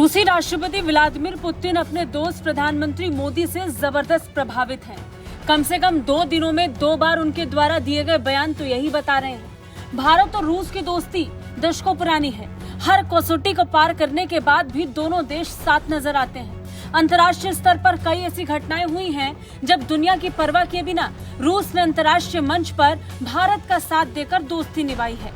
रूसी राष्ट्रपति Vladimir Putin अपने दोस्त प्रधानमंत्री मोदी से जबरदस्त प्रभावित हैं। कम से कम 2 दिनों में 2 बार उनके द्वारा दिए गए बयान तो यही बता रहे हैं। भारत और रूस की दोस्ती दशकों पुरानी है। हर कसौटी को पार करने के बाद भी दोनों देश साथ नजर आते हैं। अंतर्राष्ट्रीय स्तर पर कई ऐसी घटनाएं हुई हैं जब दुनिया की परवाह किए बिना रूस ने अंतर्राष्ट्रीय मंच पर भारत का साथ देकर दोस्ती निभाई है।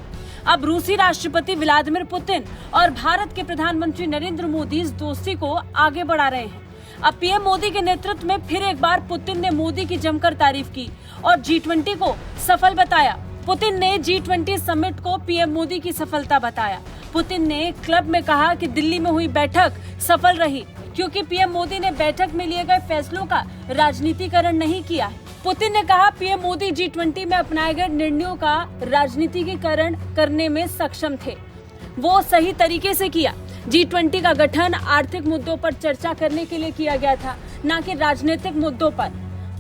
अब रूसी राष्ट्रपति व्लादिमीर पुतिन और भारत के प्रधानमंत्री नरेंद्र मोदी इस दोस्ती को आगे बढ़ा रहे हैं। अब पीएम मोदी के नेतृत्व में फिर एक बार पुतिन ने मोदी की जमकर तारीफ की और G20 को सफल बताया। पुतिन ने G20 समिट को पीएम मोदी की सफलता बताया। पुतिन ने क्लब में कहा कि दिल्ली में हुई बैठक सफल रही क्योंकि पीएम मोदी ने बैठक में लिए गए फैसलों का राजनीतिकरण नहीं किया है। पुतिन ने कहा पीएम मोदी G20 में अपनाए गए निर्णयों का राजनीतिकरण करने में सक्षम थे। वो सही तरीके से किया। G20 का गठन आर्थिक मुद्दों पर चर्चा करने के लिए किया गया था, न कि राजनीतिक मुद्दों पर।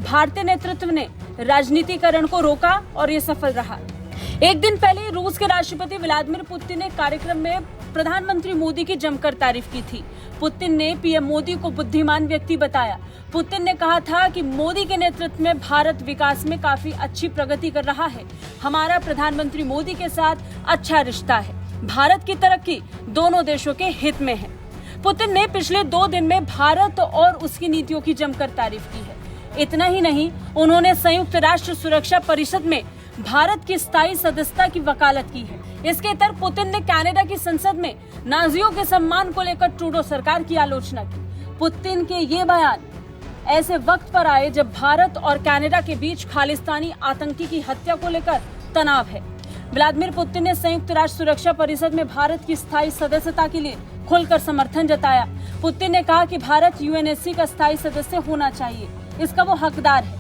भारतीय नेतृत्व ने राजनीतिकरण को रोका और ये सफल रहा। एक दिन पहले रूस के राष्ट्रपति व्लादिमीर पुतिन ने कार्यक्रम में प्रधानमंत्री मोदी की जमकर तारीफ की थी। पुतिन ने पीएम मोदी को बुद्धिमान व्यक्ति बताया। पुतिन ने कहा था कि मोदी के नेतृत्व में भारत विकास में काफी अच्छी प्रगति कर रहा है। हमारा प्रधानमंत्री मोदी के साथ अच्छा रिश्ता है। भारत की तरक्की दोनों देशों के हित में है। पुतिन ने पिछले 2 दिन में भारत और उसकी नीतियों की जमकर तारीफ की है। इतना ही नहीं, उन्होंने संयुक्त राष्ट्र सुरक्षा परिषद में भारत की स्थायी सदस्यता की वकालत की है। इसके तहत पुतिन ने कनाडा की संसद में नाजियों के सम्मान को लेकर ट्रूडो सरकार की आलोचना की। पुतिन के ये बयान ऐसे वक्त पर आए जब भारत और कनाडा के बीच खालिस्तानी आतंकी की हत्या को लेकर तनाव है। व्लादिमीर पुतिन ने संयुक्त राष्ट्र सुरक्षा परिषद में भारत की स्थायी सदस्यता के लिए खुलकर समर्थन जताया। पुतिन ने कहा कि भारत यूएनएससी का स्थायी सदस्य होना चाहिए, इसका वो हकदार है।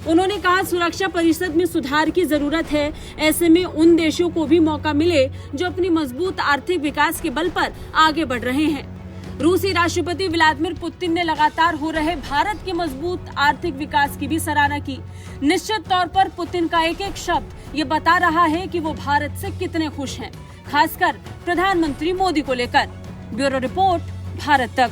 उन्होंने कहा सुरक्षा परिषद में सुधार की जरूरत है। ऐसे में उन देशों को भी मौका मिले जो अपनी मजबूत आर्थिक विकास के बल पर आगे बढ़ रहे हैं। रूसी राष्ट्रपति व्लादिमीर पुतिन ने लगातार हो रहे भारत के मजबूत आर्थिक विकास की भी सराहना की। निश्चित तौर पर पुतिन का एक एक शब्द ये बता रहा है कि वो भारत से कितने खुश हैं, खासकर प्रधानमंत्री मोदी को लेकर। ब्यूरो रिपोर्ट, भारत तक।